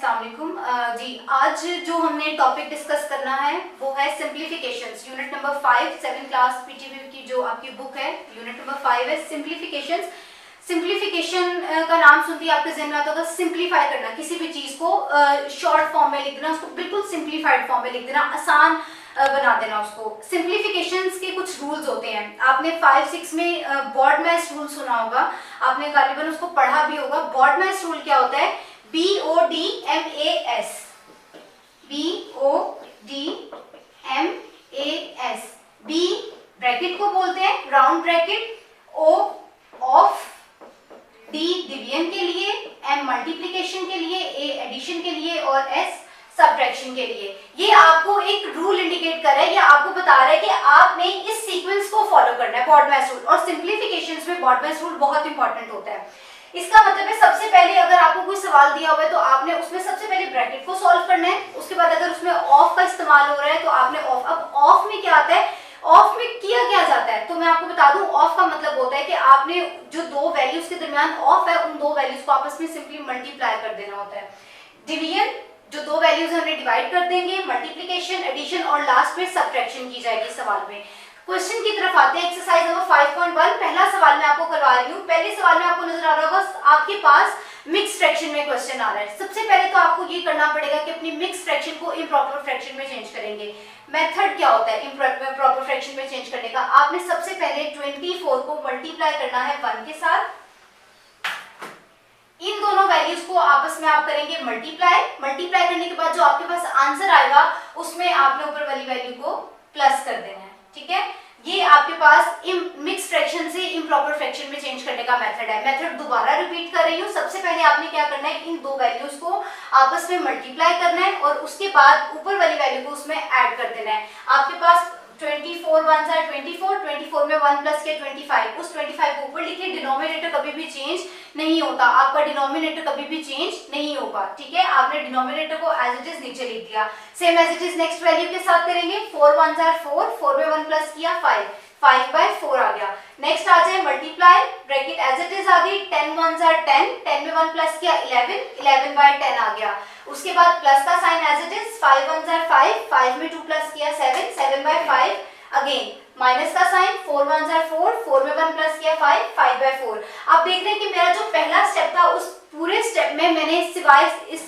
अस्सलाम वालेकुम। जी आज जो हमने टॉपिक डिस्कस करना है वो है simplifications, unit number 5 7 class PTV की जो आपकी बुक है, यूनिट नंबर 5 है सिंप्लीफिकेशंस। सिंप्लीफिकेशन का नाम सुनते ही आपके जहन में आता होगा सिंप्लीफाई करना, किसी भी चीज को शॉर्ट फॉर्म में लिख देना, उसको बिल्कुल सिंप्लीफाइड फॉर्म में लिख देना, आसान बना देना उसको। सिंप्लीफिकेशंस के कुछ रूल्स होते हैं, आपने 5-6 में बॉडमैस रूल सुना होगा, आपने गालिबन उसको पढ़ा भी होगा। बॉडमैस रूल क्या होता है? BODMAS, BODMAS, B ब्रैकेट को बोलते हैं round bracket, O of, D division के लिए, M मल्टीप्लिकेशन के लिए, A एडिशन के लिए और S सब्ट्रैक्शन के लिए। ये आपको एक रूल इंडिकेट कर रहा है, या आपको बता रहा है कि आपने इस सीक्वेंस को फॉलो करना है, बॉडमैस रूल। और सिंप्लीफिकेशंस में बॉडमैस रूल बहुत इंपॉर्टेंट होता है। इसका मतलब है सबसे पहले अगर आपको कोई सवाल दिया हुआ है तो आपने उसमें सबसे पहले ब्रैकेट को सॉल्व करना है, उसके बाद अगर उसमें ऑफ का इस्तेमाल हो रहा है तो आपने ऑफ। अब ऑफ में क्या आता है, ऑफ में किया क्या जाता है, तो मैं आपको बता दूं ऑफ का मतलब होता है कि आपने जो दो वैल्यूज के दरमियान ऑफ है उन दो वैल्यूज को आपस में सिंपली मल्टीप्लाई कर देना होता है। डिवीजन, जो दो वैल्यूज हमने डिवाइड कर देंगे, मल्टीप्लिकेशन, एडिशन और लास्ट में सब्ट्रैक्शन की जाएगी सवाल में। क्वेश्चन की तरफ आते हैं, एक्सरसाइज नंबर 5.1। पहला सवाल मैं आपको करवा रही हूँ। पहले सवाल में आपको नजर आ रहा होगा आपके पास मिक्स फ्रैक्शन में क्वेश्चन आ रहा है। सबसे पहले तो आपको ये करना पड़ेगा कि अपनी मिक्स फ्रैक्शन को इम्प्रॉपर फ्रैक्शन में चेंज करेंगे। मेथड क्या होता है इम्प्रॉपर फ्रैक्शन में चेंज करने का? आपने सबसे पहले 24 को मल्टीप्लाई करना है 1 के साथ। इन दोनों वैल्यूज को आपस में आप करेंगे मल्टीप्लाई करने के बाद जो आपके पास आंसर आएगा उसमें आपने ऊपर वाली वैल्यू को प्लस कर देना है, ठीक है। ये आपके पास मिक्स फ्रैक्शन से इम्प्रॉपर फ्रैक्शन में चेंज करने का मेथड है। मेथड दोबारा रिपीट कर रही हूँ। सबसे पहले आपने क्या करना है, इन दो वैल्यूज को आपस में मल्टीप्लाई करना है और उसके बाद ऊपर वाली वैल्यू को उसमें ऐड कर देना है। आपके पास 24 1 सा 24 में 1 प्लस के 25, उस 25 को ऊपर लिखिए। डिनोमिनेटर कभी भी चेंज नहीं होता, आपका डिनोमिनेटर कभी भी चेंज नहीं होगा, ठीक है। आपने डिनोमिनेटर को एज इट इज नीचे लिख दिया। Same as it is next value के साथ करेंगे। 4 1 सा 4 में 1 प्लस किया 5/4 आ गया। नेक्स्ट आ जाए multiply, bracket as it is आ गई। 10 1 सा 10 में 1 प्लस किया 11/10 आ गया। उसके बाद प्लस का साइन एज इट इज। 5 1 सा 5 में 2 प्लस किया 7/5 अगेन माइनस का साइन। 4 1 सा 4 में 1 प्लस किया 5/4। आप देख रहे हैं कि मेरा जो पहला स्टेप था उस पूरे स्टेप में मैंने सिवाय इस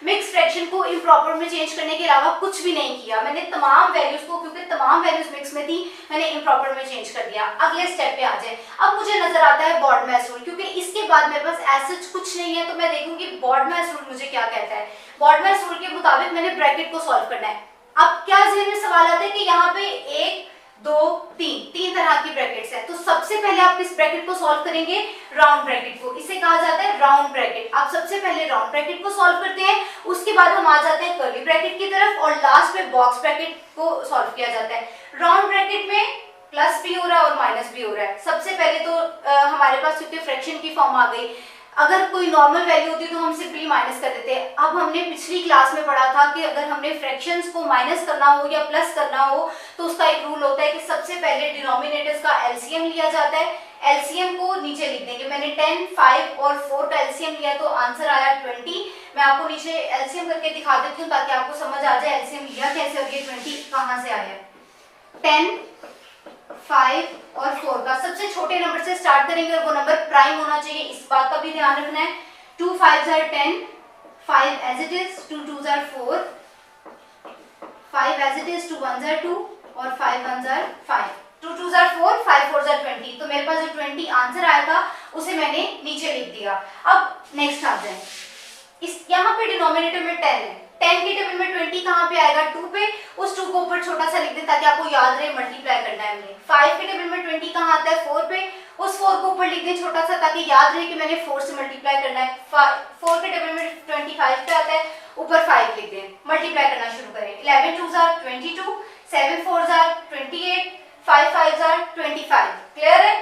मिक्स फ्रैक्शन को इम्प्रॉपर में चेंज करने के अलावा कुछ भी नहीं किया। मैंने तमाम वैल्यूज को, क्योंकि तमाम वैल्यूज मिक्स में थी, मैंने इम्प्रॉपर में चेंज कर दिया। अगले स्टेप पे आ जाए। अब मुझे नजर आता है बॉडमैस रूल, क्योंकि इसके बाद मेरे पास ऐसा कुछ नहीं है, तो मैं देखूंगी बॉडमैस रूल मुझे क्या कहता है। बॉडमैस रूल के मुताबिक मैंने ब्रैकेट को सॉल्व करना है। अब क्या जहन में सवाल आता है कि यहाँ पे 1 2 3 तरह की ब्रैकेट्स है, तो सबसे पहले आप किस ब्रैकेट को सॉल्व करेंगे? राउंड ब्रैकेट को। इसे कहा जाता है राउंड ब्रैकेट। आप सबसे पहले राउंड ब्रैकेट को सॉल्व करते हैं, उसके बाद हम आ जाते हैं कर्ली ब्रैकेट की तरफ और लास्ट में बॉक्स ब्रैकेट को सॉल्व किया जाता है। राउंड ब्रैकेट में प्लस भी हो रहा है और माइनस भी हो रहा है। सबसे पहले तो हमारे पास क्योंकि फ्रैक्शन की फॉर्म आ गई, अगर कोई नॉर्मल वैल्यू होती तो हम सिंपली माइनस कर देते हैं। अब हमने पिछली क्लास में पढ़ा था कि अगर हमने फ्रैक्शंस को माइनस करना हो या प्लस करना हो तो उसका एक रूल होता है कि सबसे पहले डिनोमिनेटर्स का एलसीएम लिया जाता है। एलसीएम को नीचे लिख देंगे। मैंने 10 5 और 4 का एलसीएम लिया तो आंसर आया 20। मैं आपको नीचे एलसीएम करके दिखा देती हूँ ताकि आपको समझ आ जाए एलसीएम लिया कैसे और ये 20 कहाँ से आया। 10 5 और 4 का सबसे छोटे नंबर से स्टार्ट करेंगे और वो नंबर प्राइम होना चाहिए, इस बात का भी ध्यान रखना है। 2 5 are 10, 5 as it is, 2 2s are 4, 5 as it is, 2 1s are 2 और 5 1s are 5, 2 2s are 4, 5 4s are 20। तो मेरे पास जो 20 आंसर आया था उसे मैंने नीचे लिख दिया। अब नेक्स्ट आ जाए, इस यहाँ पे डिनोमिनेटर में 10 है, 10 के टेबल में 20 कहाँ पे आएगा? 2 पे। उस 2 को ऊपर छोटा सा लिख दें ताकि आपको याद रहे मल्टीप्लाई करना है हमने। 5 के टेबल में 20 कहाँ आता है? 4 पे। उस 4 को ऊपर लिख दें छोटा सा ताकि याद रहे कि मैंने 4 से मल्टीप्लाई करना है। 4 के टेबल में 25 पे आता है, ऊपर 5 लिख दें, मल्टीप्लाई करना शुरू करें। 11 2s are 22, 7 4s are 28, 5 5s are 25। Clear है?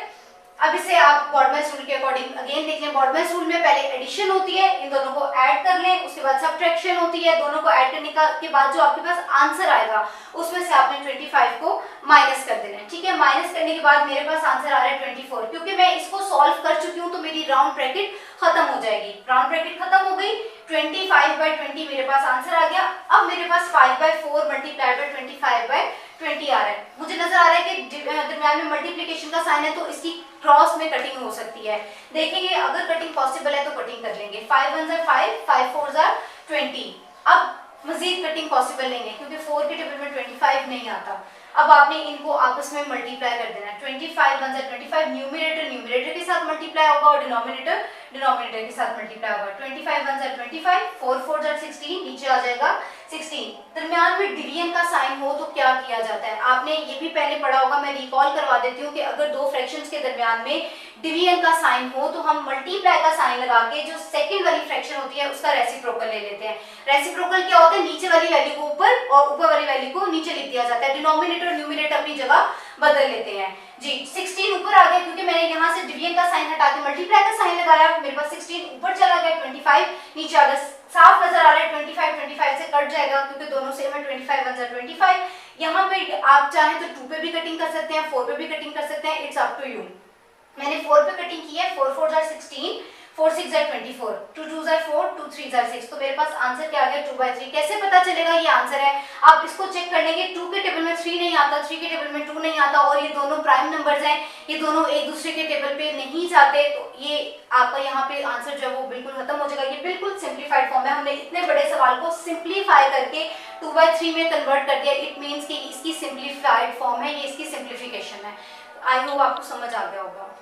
अब इसे आप बॉडमैस रूल के अकॉर्डिंग अगेन देख लें। बॉडमैस रूल में पहले एडिशन होती है, इन दोनों को ऐड कर लें, उसके बाद सब्ट्रैक्शन होती है, दोनों को ऐड करने के बाद जो आपके पास आंसर आएगा उसमें से आपने 25 को माइनस कर देना है, ठीक है। माइनस करने के बाद मेरे पास आंसर आ रहा है 24। क्योंकि मैं इसको सॉल्व कर चुकी हूँ तो मेरी राउंड ब्रैकेट खत्म हो जाएगी। राउंड ब्रैकेट खत्म हो गई, 25/20 मेरे पास आंसर आ गया। अब मेरे पास 5/4 मल्टीप्लाइड बाय 25/20 आ रहा है। मुझे नजर आ रहा है कि दरम्यान में मल्टीप्लिकेशन का साइन है तो इसकी क्रॉस में कटिंग हो सकती है। देखेंगे अगर कटिंग पॉसिबल है तो कटिंग कर लेंगे। 5 1 5, 5 4 20। अब मजीद कटिंग पॉसिबल नहीं है क्योंकि 4 के टेबल में 25 नहीं आता। अब आपने इनको आपस में मल्टीप्लाई कर देना है। 25 1 25, न्यूमरेटर न्यूमरेटर के साथ मल्टीप्लाई होगा और डिनोमिनेटर डिनोमिनेटर के साथ मल्टीप्लाई होगा। 25 1 25, 4 4 16, नीचे आ जाएगा 16। दरमियान में डिवीजन का साइन हो तो क्या किया जाता है, आपने ये भी पहले पढ़ा होगा, मैं रिकॉल करवा देती हूँ कि अगर दो फ्रैक्शंस के दरमियान में डिवीजन का साइन हो तो हम मल्टीप्लाई का साइन लगा के जो सेकंड वाली फ्रैक्शन होती है उसका रेसिप्रोकल ले लेते हैं। रेसिप्रोकल क्या होता है, नीचे वाली वैल्यू को ऊपर और ऊपर वाली वैल्यू को नीचे लिख दिया जाता है। डिनोमिनेटर और न्यूमरेटर अपनी जगह बदल लेते हैं जी। 16 ऊपर आ गया क्योंकि मैंने यहाँ से डिवीजन का साइन हटा के मल्टीप्लाई का साइन लगाया, मेरे पास 16 ऊपर चला गया, 25 नीचे आ गया। साफ नजर आ रहा है 25 से कट जाएगा क्योंकि दोनों सेम है। 25 1 25। यहाँ पे आप चाहें तो 2 पे भी कटिंग कर सकते हैं, 4 पे भी कटिंग कर सकते हैं, इट्स अप टू यू। मैंने 4 पे कटिंग की है। 4 4 16, 4 6 24, 2 2 4, 2 3 6। तो मेरे पास आंसर क्या आ गया 2/3। कैसे पता चलेगा ये आंसर है, आप इसको चेक कर लेंगे। 2 के टेबल में 3 नहीं आता, 3 के टेबल में 2 नहीं आता और ये दोनों प्राइम नंबर्स हैं, ये दोनों एक दूसरे के टेबल पे नहीं जाते, तो ये आपका यहाँ पे आंसर जो है वो बिल्कुल खत्म हो जाएगा। ये बिल्कुल सिंप्लीफाइड फॉर्म है, हमने इतने बड़े सवाल को सिंप्लीफाई करके 2/3 में कन्वर्ट कर दिया। इट मीन्स कि इसकी सिंप्लीफाइड फॉर्म है, ये इसकी सिंप्लीफिकेशन है। आई होप आपको समझ आ गया होगा।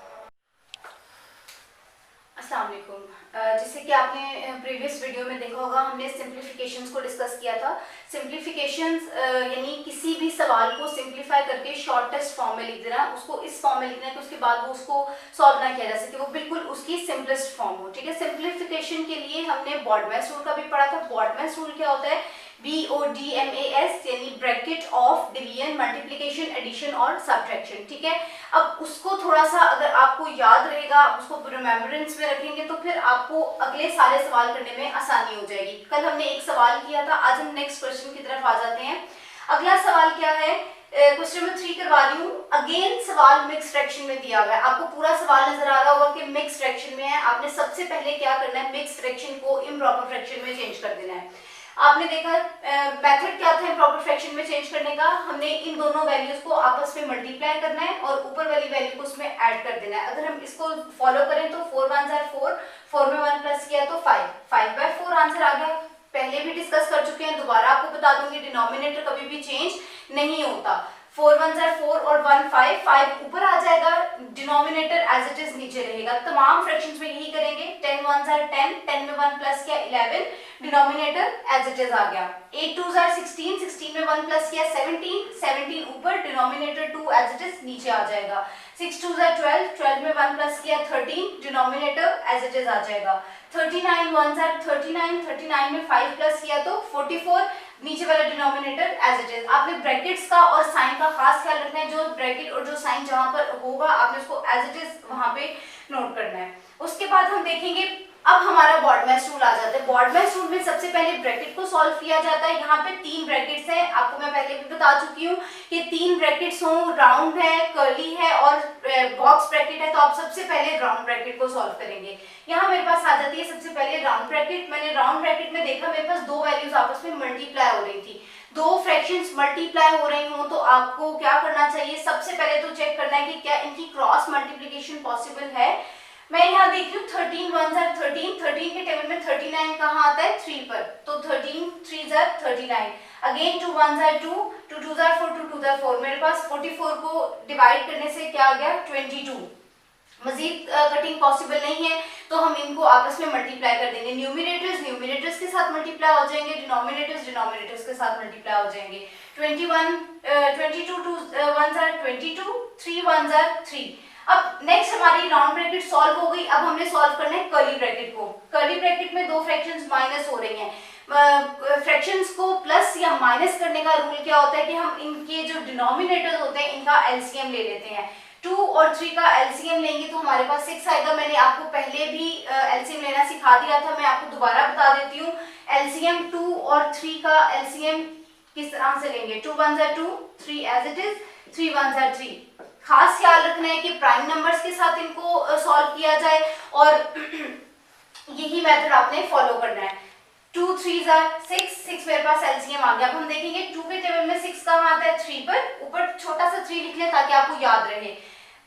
अस्सलाम वालेकुम। जैसे कि आपने प्रीवियस वीडियो में देखा होगा, हमने सिंप्लीफिकेशंस को डिस्कस किया था। सिंप्लीफिकेशंस यानी किसी भी सवाल को सिंप्लीफाई करके शॉर्टेस्ट फॉर्म में लिख देना, उसको इस फॉर्म में लिखना है कि उसके बाद वो उसको सॉल्व ना किया जा सके, वो बिल्कुल उसकी सिंपलेस्ट फॉर्म हो। ठीक है, सिंप्लीफिकेशन के लिए हमने बॉडमैस रूल का भी पढ़ा था। बॉडमैस रूल क्या होता है, BODMAS यानी bracket of division, multiplication, addition और सब्ट्रैक्शन। ठीक है, अब उसको थोड़ा सा अगर आपको याद रहेगा, आप उसको रिमेम्बरेंस में रखेंगे तो फिर आपको अगले सारे सवाल करने में आसानी हो जाएगी। कल हमने एक सवाल किया था, आज हम नेक्स्ट क्वेश्चन की तरफ आ जाते हैं। अगला सवाल क्या है, क्वेश्चन नंबर 3 करवा रही हूँ। अगेन सवाल मिक्स फ्रैक्शन में दिया हुआ है, आपको पूरा सवाल नजर आ रहा होगा कि मिक्स फ्रैक्शन में है। आपने सबसे पहले क्या करना है, मिक्स फ्रैक्शन को इम्प्रॉपर फ्रैक्शन में चेंज कर देना है। आपने देखा मेथड क्या था इम्प्रॉपर फ्रैक्शन में चेंज करने का, हमने इन दोनों वैल्यूज को आपस में मल्टीप्लाई करना है और ऊपर वाली वैल्यू को उसमें ऐड कर देना है। अगर हम इसको फॉलो करें तो 4 1 4, 4 में 1 प्लस किया तो 5, 5/4 आंसर आ गया। पहले भी डिस्कस कर चुके हैं, दोबारा आपको बता दूंगी, डिनोमिनेटर कभी भी चेंज नहीं होता। 4 1 4 और 1 5, 5 ऊपर आ जाएगा, डिनोमिनेटर एज इट इज नीचे रहेगा। तमाम फ्रैक्शंस में यही करेंगे। 10 1 10, 10 में 1 प्लस किया 11, डिनोमिनेटर एज इट इज आ गया। 8 2 16, 16 में 1 प्लस किया 17, 17 ऊपर, डिनोमिनेटर 2 एज इट इज नीचे आ जाएगा। 6 2 12, 12 में 1 प्लस किया 13, डिनोमिनेटर एज इट इज आ जाएगा। 39 1 39, 39 में 5 प्लस किया तो 44, नीचे वाला डिनोमिनेटर एज इट इज। आपने ब्रैकेट्स का और साइन का खास ख्याल रखना है, जो ब्रैकेट और जो साइन जहां पर होगा आपने उसको एज इट इज वहां पे नोट करना है। उसके बाद हम देखेंगे, अब हमारा बॉडमैस रूल आ जाता है। बॉडमैस रूल में सबसे पहले ब्रैकेट को सॉल्व किया जाता है। यहाँ पे 3 ब्रैकेट्स हैं, आपको मैं पहले भी बता चुकी हूँ कि 3 ब्रैकेट्स हों, राउंड है, कर्ली है और बॉक्स ब्रैकेट है, तो आप सबसे पहले राउंड ब्रैकेट को सॉल्व करेंगे। यहाँ मेरे पास आ जाती है सबसे पहले राउंड ब्रैकेट। मैंने राउंड ब्रैकेट में देखा मेरे पास 2 वैल्यूज आपस में मल्टीप्लाई हो रही थी। 2 फ्रैक्शंस मल्टीप्लाई हो रही हो तो आपको क्या करना चाहिए, सबसे पहले तो चेक करना है कि क्या इनकी क्रॉस मल्टीप्लिकेशन पॉसिबल है। मैं यहाँ देख रही हूँ 13 1 13, 13 के टेबल में 39 कहाँ आता है 3 पर, तो 13 3 39, अगेन 2 1 2, 2 2 4, 2 2 4, मेरे पास 44 को डिवाइड करने से क्या आ गया 22। मजीद कटिंग पॉसिबल नहीं है तो हम इनको आपस में मल्टीप्लाई कर देंगे। न्यूमरेटर्स न्यूमरेटर्स के साथ मल्टीप्लाई हो जाएंगे, डिनोमिनेटर्स डिनोमिनेटर्स के साथ मल्टीप्लाई हो जाएंगे। 21 22 2 1 22, 3 1 3। अब नेक्स्ट हमारी राउंड ब्रैकेट सॉल्व हो गई। अब हमने सॉल्व करना है कर्ली ब्रैकेट को। कर्ली ब्रैकेट में 2 फ्रैक्शंस माइनस हो रही हैं। फ्रैक्शंस को प्लस या माइनस करने का रूल क्या होता है कि हम इनके जो डिनोमिनेटर्स होते हैं इनका एलसीएम ले लेते हैं। 2 और 3 का एलसीएम लेंगे तो हमारे पास 6 आएगा। मैंने आपको पहले भी एलसीएम लेना सिखा दिया था, मैं आपको दोबारा बता देती हूँ। एलसीएम 2 और 3 का एलसीएम किस तरह से लेंगे, 2 1 2, 3 एज इट इज, 3 1 3। खास ख्याल रखना है कि प्राइम नंबर्स के साथ इनको सॉल्व किया जाए और यही मेथड आपने फॉलो करना है। 2 3 6, 6 मेरे पास एलसीएम आ गया। अब हम देखेंगे 2 के टेबल में 6 कहाँ आता है, 3 पर, ऊपर छोटा सा 3 लिख लें ताकि आपको याद रहे।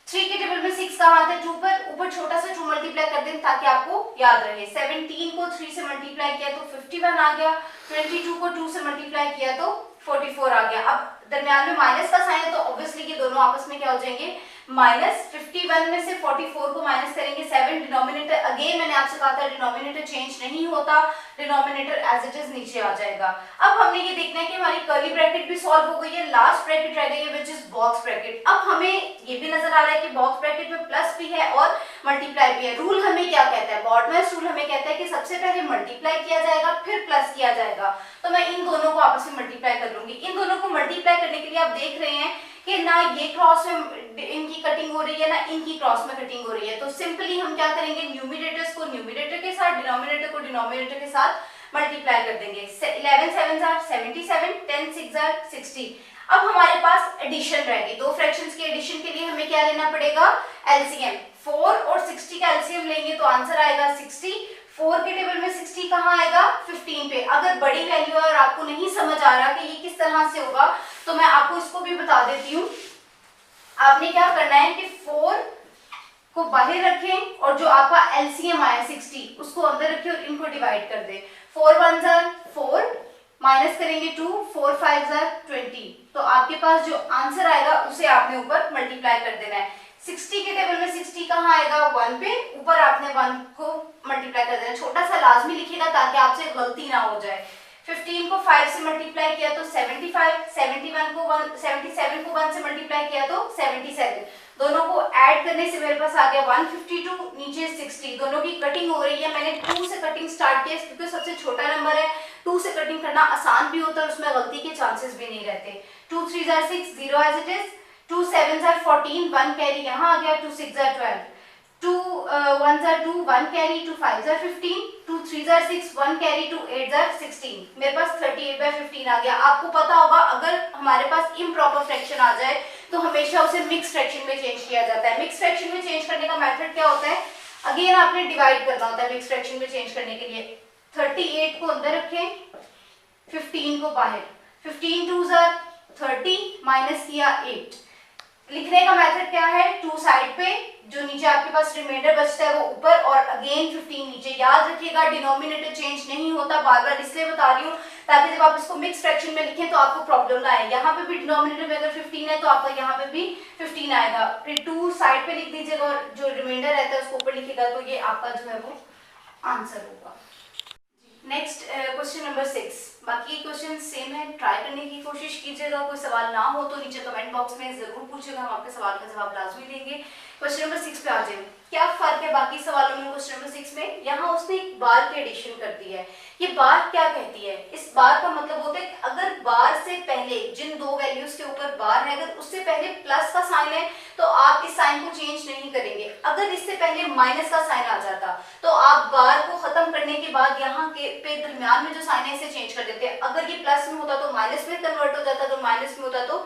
3 के टेबल में 6 कहाँ आता है, 2 पर, ऊपर छोटा सा 2 मल्टीप्लाई कर दें ताकि आपको याद रहे। 17 को 3 से मल्टीप्लाई किया तो 51 आ गया, 22 को 2 से मल्टीप्लाई किया तो 44 आ गया। अब दरमियान में माइनस का साइन है तो ऑब्वियसली ये दोनों आपस में क्या हो जाएंगे, माइनस। 51 में से 44 को माइनस करेंगे, 7 डिनोमिनेटर, अगेन मैंने आपसे कहा था डिनोमिनेटर चेंज नहीं होता, डिनोमिनेटर एज इट इज नीचे आ जाएगा। अब हमने ये देखना है कि हमारी कर्ली ब्रैकेट भी सॉल्व हो गई है, लास्ट ब्रैकेट रह गई है विच इज बॉक्स ब्रैकेट। अब हमें ये भी नजर आ रहा है कि बॉक्स ब्रैकेट में प्लस भी है और मल्टीप्लाई भी है। रूल हमें क्या कहता है, बॉर्डमाइस रूल हमें कहता है कि सबसे पहले मल्टीप्लाई किया जाएगा फिर प्लस किया जाएगा। तो मैं इन दोनों को आपस में मल्टीप्लाई कर लूंगी। इन दोनों को मल्टीप्लाई करने के लिए आप देख रहे हैं कि ना ये क्रॉस में इनकी कटिंग हो रही है ना इनकी क्रॉस में कटिंग हो रही है। तो सिंपली हम क्या करेंगे, न्यूमरेटर्स को न्यूमरेटर के साथ, डिनोमिनेटर को डिनोमिनेटर के साथ मल्टीप्लाई कर देंगे। 11 7 77, 10 6 60। अब हमारे पास एडिशन रहेगी, दो फ्रैक्शंस के एडिशन के लिए हमें क्या लेना पड़ेगा, एलसीएम। 4 और 60 का एलसीएम लेंगे तो आंसर आएगा 60। 4 के टेबल में 60 कहाँ आएगा, 15 पे। अगर बड़ी वैल्यू है और आपको नहीं समझ आ रहा कि ये किस तरह से होगा तो मैं आपको इसको भी बता देती हूँ। आपने क्या करना है कि 4 को बाहर रखें और जो आपका एलसीएम आया 60 उसको अंदर रखें और इनको डिवाइड कर दे। 4 1 4, माइनस करेंगे 2, 4 5 20। तो आपके पास जो आंसर आएगा उसे आपने ऊपर मल्टीप्लाई कर देना है। 60 के टेबल में 60 कहाँ आएगा, 1 पे, ऊपर आपने 1 को मल्टीप्लाई कर देना। छोटा सा लाजमी लिखिएगा ताकि आपसे गलती ना हो जाए। 15 को 5 से मल्टीप्लाई किया तो 75, 77 को 1 से मल्टीप्लाई किया तो 77। दोनों को ऐड करने से मेरे पास आ गया 152, नीचे 60। दोनों की कटिंग हो रही है, मैंने 2 से कटिंग स्टार्ट किया क्योंकि सबसे छोटा नंबर है। 2 से कटिंग करना आसान भी होता है, उसमें गलती के चांसेस भी नहीं रहते। 2 3 6, 0 एज इट इज। 2 7 14, 1 कैरी यहाँ आ गया। 2 6 12, 2 1 2, 1 कैरी। 2 5 15, 2 3 6, 1 कैरी। 2 8 16। मेरे पास 38/15 आ गया। आपको पता होगा अगर हमारे पास इम्प्रॉपर फ्रैक्शन आ जाए तो हमेशा उसे मिक्स फ्रैक्शन में चेंज किया जाता है। मिक्स फ्रैक्शन में चेंज करने का मेथड क्या होता है, अगेन आपने डिवाइड करना होता है मिक्स फ्रैक्शन में चेंज करने के लिए। 38 को अंदर रखें, 15 को बाहर। 15 2 30, माइनस किया 8। लिखने का मेथड क्या है, 2 साइड पे, जो नीचे आपके पास रिमाइंडर बचता है वो ऊपर और अगेन 15 नीचे। याद रखिएगा डिनोमिनेटर चेंज नहीं होता, बार बार इसलिए बता रही हूँ ताकि जब आप इसको मिक्स फ्रैक्शन में लिखें तो आपको प्रॉब्लम ना आए। यहाँ पे भी डिनोमिनेटर में अगर 15 है तो आपका यहाँ पे भी 15 आएगा। फिर 2 साइड पे लिख दीजिएगा और जो रिमाइंडर रहता है उसको ऊपर लिखिएगा तो ये आपका जो है वो आंसर होगा। Next question number 6। बाकी क्वेश्चन सेम है, ट्राई करने की कोशिश कीजिएगा। कोई सवाल ना हो तो नीचे कमेंट बॉक्स में जरूर पूछिएगा, हम आपके सवाल का जवाब लाजमी देंगे। क्वेश्चन नंबर 6 पे आ जाए। क्या फर्क है बाकी सवालों में क्वेश्चन नंबर 6 में, यहाँ उसने एक बार की एडिशन कर दी है। ये बार क्या कहती है, इस बार का मतलब होता है कि अगर बार से पहले जिन दो वैल्यूज के ऊपर बार है अगर उससे पहले प्लस का साइन है तो आप इस साइन को चेंज नहीं करेंगे। अगर इससे पहले माइनस का साइन आ जाता तो आप बार को खत्म करने के बाद यहाँ के पे दरमियान में जो साइन है इसे चेंज कर देते हैं। अगर ये प्लस में होता तो माइनस में कन्वर्ट हो जाता, तो माइनस में होता तो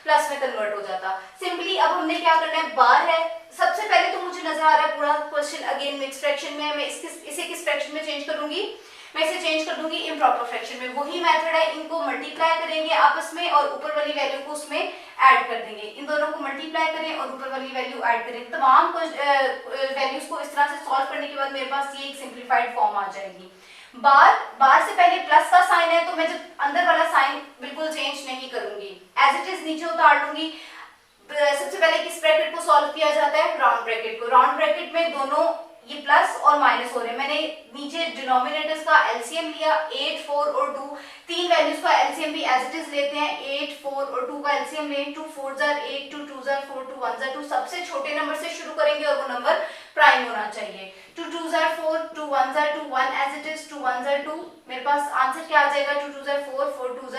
प्लस में कन्वर्ट हो जाता। सिंपली अब हमने क्या करना है, बार है, सबसे पहले तो मुझे नजर आ रहा है पूरा क्वेश्चन अगेन मिक्स फ्रैक्शन में है। मैं इसे किस फ्रैक्शन में चेंज करूंगी, मैं इसे चेंज कर दूंगी इम्प्रॉपर फ्रैक्शन में। वही मेथड है, इनको मल्टीप्लाई करेंगे आपस में और ऊपर वाली वैल्यू को उसमें ऐड कर देंगे। इन दोनों को मल्टीप्लाई करें और ऊपर वाली वैल्यू ऐड करें। तमाम वैल्यूज को इस तरह से सॉल्व करने के बाद मेरे पास ये एक सिंप्लीफाइड फॉर्म आ जाएगी। बार से पहले प्लस का साइन है तो मैं जब अंदर वाला साइन बिल्कुल चेंज नहीं करूंगी, एज इट इज नीचे उतार लूंगी। सबसे पहले किस ब्रैकेट को सॉल्व किया जाता है, राउंड ब्रैकेट को। राउंड ब्रैकेट में दोनों ये प्लस और माइनस हो रहे हैं। मैंने नीचे डिनोमिनेटर्स का एलसीएम लिया 8 4 और 2, तीन वैल्यूज का एलसीएम भी एज इट इज लेते हैं। 8 4 और 2 का एलसीएम लें। 2 4 8, 2 2 4, 2 1 2। सबसे छोटे नंबर से शुरू करेंगे और वो नंबर प्राइम होना चाहिए। 2 2 4, 2 1 2, 1 एज इट इज, 2 1 2। मेरे पास आंसर क्या आ जाएगा, 2 2 4, 4 2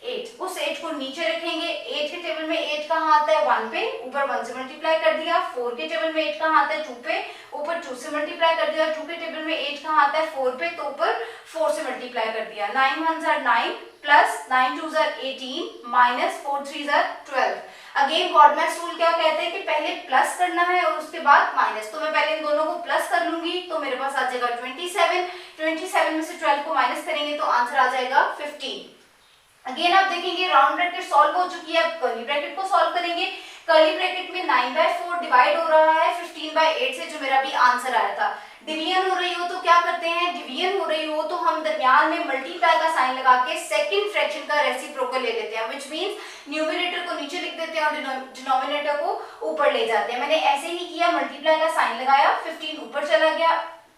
8, उस 8 को नीचे रखेंगे। 8 के टेबल में 8 कहाँ आता है 1 पे, ऊपर 1 से मल्टीप्लाई कर दिया। 4 के टेबल में 8 कहाँ आता है 2 पे, ऊपर 2 से मल्टीप्लाई कर दिया। 2 के टेबल में 8 कहाँ आता है 4 पे, तो ऊपर 4 से मल्टीप्लाई कर दिया। 9 1s are 9 plus 9 2s are 18 minus 4 3s are 12। Again BODMAS rule क्या कहते हैं कि पहले प्लस करना है और उसके बाद माइनस। तो मैं पहले इन दोनों को प्लस कर लूंगी तो मेरे पास आ जाएगा 27। 27 में से 12 को माइनस करेंगे तो आंसर आ जाएगा 15। अगेन आप देखेंगे राउंड ब्रैकेट सॉल्व हो चुकी है, अब कर्ली ब्रैकेट को सॉल्व करेंगे। कर्ली ब्रैकेट में 9/4 डिवाइड हो रहा है 15/8 से, जो मेरा भी आंसर आया था। डिवीजन हो रही हो तो क्या करते हैं, डिवीजन हो रही हो तो हम दरमियान में मल्टीप्लाई का साइन लगा के सेकंड फ्रैक्शन का रेसिप्रोकल ले लेते हैं, व्हिच मींस न्यूमरेटर को नीचे लिख देते हैं और डिनोमिनेटर को ऊपर ले जाते हैं। मैंने ऐसे ही किया, मल्टीप्लाई का साइन लगाया, 15 ऊपर चला गया,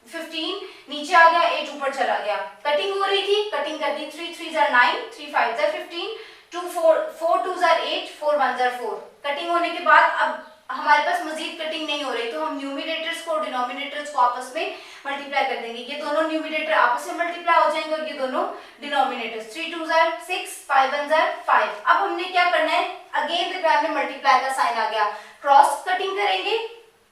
15 नीचे आ गया, 8 ऊपर चला गया। कटिंग हो रही थी, कटिंग कर दी। 3 3s are 9, 3 5s are 15, 4 2s are 8, 4 1s are 4। Cutting होने के बाद अब हमारे पास मजीद कटिंग नहीं हो रही तो हम न्यूमरेटर्स को और डिनोमिनेटर्स को आपस में मल्टीप्लाई कर देंगे। ये दोनों न्यूमरेटर आपस में मल्टीप्लाई हो जाएंगे और ये दोनों denominators. 3 2s are 6, 5 1s are 5। अब हमने क्या करना है, अगेन दरमियान में मल्टीप्लाई का साइन आ गया, क्रॉस कटिंग करेंगे।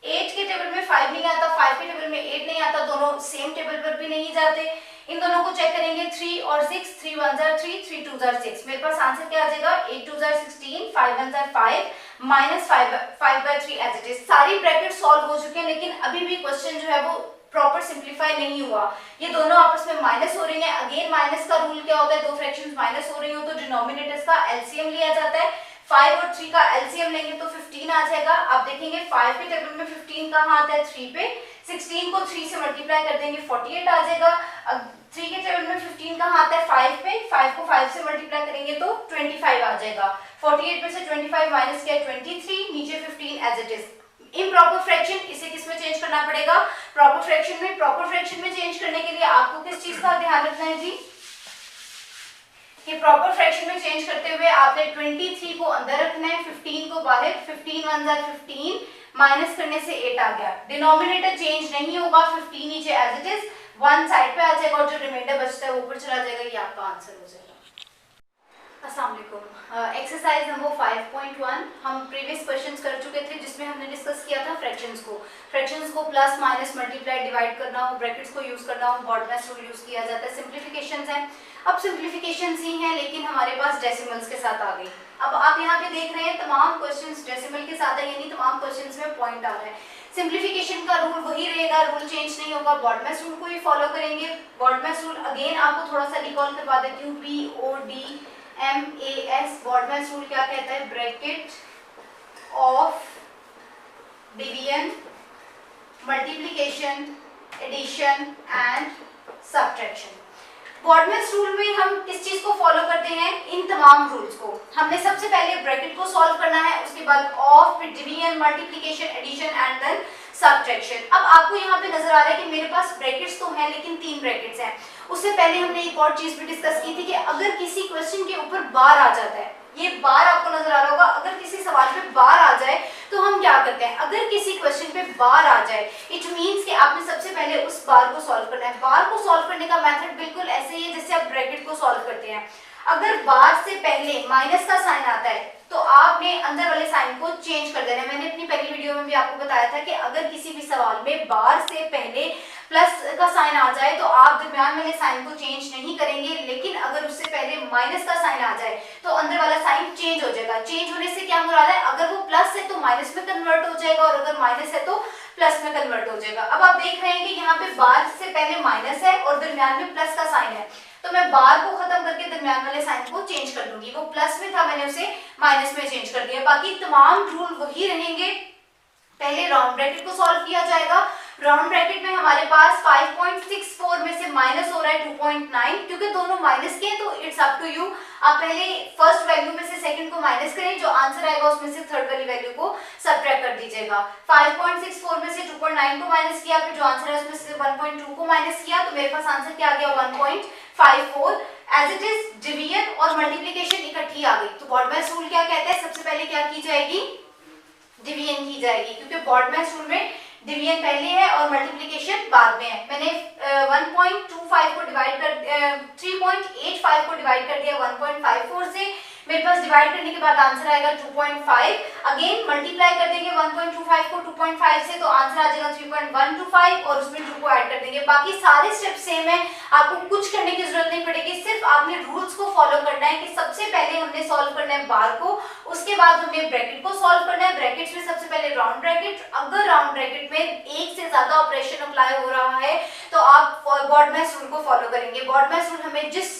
8 के टेबल में 5 नहीं आता, 5 के टेबल में 8 नहीं आता, दोनों सेम टेबल पर भी नहीं जाते। इन दोनों को चेक करेंगे, 3 और 6, 3 1s are 3, 3 2s are 6। मेरे पास आंसर क्या आ जाएगा, 8 2s are 16, 5 1s are 5 minus 5/3 as it is. सारी ब्रैकेट सॉल्व हो चुके हैं लेकिन अभी भी क्वेश्चन जो है वो प्रॉपर सिंप्लीफाई नहीं हुआ। ये दोनों आपस में माइनस हो रही हैं। अगेन माइनस का रूल क्या होता है, दो फ्रैक्शंस माइनस हो रही हो तो डिनोमिनेटर्स का एलसीएम लिया जाता है। 5 और 3 का एलसीएम लेंगे तो 15 आ जाएगा। आप देखेंगे 5 के टेबल में 15 कहाँ आता है 3 पे, 16 को 3 से मल्टीप्लाई कर देंगे 48 आ जाएगा। अब 3 के टेबल में 15 कहाँ आता है 5 पे, 5 को 5 से मल्टीप्लाई करेंगे तो 25 आ जाएगा। 48 में से 25 माइनस किया 23, नीचे 15 as it is. Improper fraction, इसे किस में चेंज करना पड़ेगा, प्रॉपर फ्रैक्शन में। प्रॉपर फ्रैक्शन में चेंज करने के लिए आपको किस चीज का ध्यान रखना है जी, कि प्रॉपर फ्रैक्शन में चेंज करते हुए आपने 23 को अंदर रखना है, 15 को बाहर। 15 1s are 15 माइनस करने से 8 आ गया। डिनोमिनेटर चेंज नहीं होगा, 15 नीचे एज इट इज, 1 साइड पे आ जाएगा और जो रिमाइंडर बचता है वो ऊपर चला जाएगा। ये आपका आंसर हो जाएगा। अस्सलाम वालेकुम। एक्सरसाइज नंबर 5.1 हम प्रीवियस क्वेश्चंस कर चुके थे जिसमें हमने डिस्कस किया था फ्रैक्शंस को प्लस माइनस मल्टीप्लाई डिवाइड करना हो, ब्रैकेट्स को यूज करना हो, BODMAS रूल यूज किया जाता है। सिंप्लीफिकेशंस हैं, अब सिंप्लीफिकेशंस ही हैं लेकिन हमारे पास डेसिमल्स के साथ आ गई। अब आप यहाँ पे देख रहे हैं तमाम क्वेश्चंस डेसिमल के साथ है, यानी तमाम क्वेश्चंस में पॉइंट आ रहा है। सिंप्लीफिकेशन का रूल वही रहेगा, रूल चेंज नहीं होगा, BODMAS रूल को ही फॉलो करेंगे। BODMAS रूल अगेन आपको थोड़ा सा रिकॉल करवा देती हूँ, BODMAS। BODMAS रूल क्या कहता है, bracket of division, multiplication, addition and subtraction. BODMAS rule में हम किस चीज को फॉलो करते हैं, इन तमाम रूल्स को। हमने सबसे पहले ब्रैकेट को सॉल्व करना है, उसके बाद ऑफ, फिर division, multiplication, addition and then subtraction. अब आपको यहाँ पे नजर आ रहा है कि मेरे पास ब्रैकेट्स तो हैं लेकिन 3 ब्रैकेट्स हैं। उससे पहले हमने एक और चीज भी डिस्कस की थी कि अगर किसी क्वेश्चन के ऊपर बार आ जाता है, ये बार आपको नजर आ रहा होगा, अगर किसी सवाल पे बार आ जाए तो हम क्या करते हैं, अगर किसी क्वेश्चन पे बार आ जाए इट मींस कि आपने सबसे पहले उस बार को सॉल्व करना है। बार को सॉल्व करने का मेथड बिल्कुल ऐसे ही है जैसे आप ब्रैकेट को सॉल्व करते हैं। अगर बार से पहले माइनस का साइन आता है तो आपने अंदर वाले साइन को चेंज कर देना है। मैंने अपनी पहली वीडियो में भी आपको बताया था कि अगर किसी भी सवाल में बार से पहले प्लस का साइन आ जाए तो आप दरमियान वाले साइन को चेंज नहीं करेंगे, लेकिन अगर उससे पहले माइनस का साइन आ जाए तो अंदर वाला साइन चेंज हो जाएगा। चेंज होने से क्या मुराद है, अगर वो प्लस है तो माइनस में कन्वर्ट हो जाएगा और अगर माइनस है तो प्लस में कन्वर्ट हो जाएगा। अब आप देख रहे हैं कि यहाँ पे बार से पहले माइनस है और दरमियान में प्लस का साइन है, तो मैं बार को खत्म करके दरमियान वाले साइन को चेंज कर दूंगी। वो प्लस में था, मैंने उसे माइनस में चेंज कर दिया। बाकी तमाम रूल वही रहेंगे। पहले राउंड ब्रैकेट को सॉल्व किया जाएगा। राउंड ब्रैकेट में हमारे पास 5.64 में से माइनस हो रहा है 2.9, क्योंकि दोनों माइनस के हैं तो इट्स अप टू यू। आप पहले फर्स्ट वैल्यू में से सेकंड को माइनस करें, जो आंसर आएगा उसमें से थर्ड वाली वैल्यू को सब्ट्रैक्ट कर दीजिएगा। 5.64 में से 2.9 को माइनस किया, फिर जो आंसर है उसमें से 1.2 को माइनस किया, तो मेरे पास आंसर क्या आ गया 1.54। एज इट इज डिवीजन और मल्टीप्लिकेशन इकट्ठी आ गई। तो BODMAS रूल क्या कहता है, सबसे पहले क्या की जाएगी, डिवीजन की जाएगी, क्योंकि BODMAS रूल में डिवीजन पहले है और मल्टीप्लिकेशन बाद में है। मैंने 1.25 को डिवाइड कर 3.85 को डिवाइड कर दिया 1.54 से, मेरे पास डिवाइड करने के बाद आंसर आएगा 2.5। अगेन मल्टीप्लाई कर देंगे 1.25 को 2.5 से, तो आंसर आ जाएगा 3.125 और उसमें 2 को ऐड कर देंगे। बाकी सारे स्टेप सेम है, आपको कुछ करने की जरूरत नहीं पड़ेगी, सिर्फ आपने रूल्स को फॉलो करना है कि सबसे पहले हमने सॉल्व करना है बार को, उसके बाद हमें ब्रैकेट को सॉल्व करना है। ब्रैकेट्स में सबसे पहले राउंड ब्रैकेट, अगर राउंड ब्रैकेट में एक से ज्यादा ऑपरेशन अप्लाई हो रहा है तो आप बॉडमैस रूल को फॉलो करेंगे। बॉडमैस रूल हमें जिस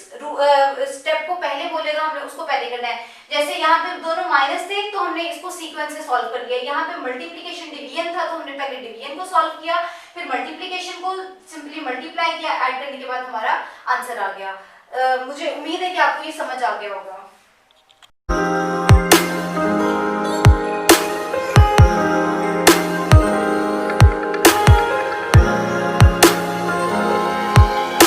स्टेप को पहले बोलेगा हमने उसको पहले करना है। जैसे यहाँ पे दोनों माइनस थे तो हमने इसको सीक्वेंस से सॉल्व कर लिया, यहाँ पे मल्टीप्लिकेशन डिवीजन था तो हमने पहले डिवीजन को सॉल्व किया, फिर मल्टीप्लिकेशन को सिंपली मल्टीप्लाई किया, ऐड करने के बाद हमारा आंसर आ गया। मुझे उम्मीद है कि आपको ये समझ आ गया होगा।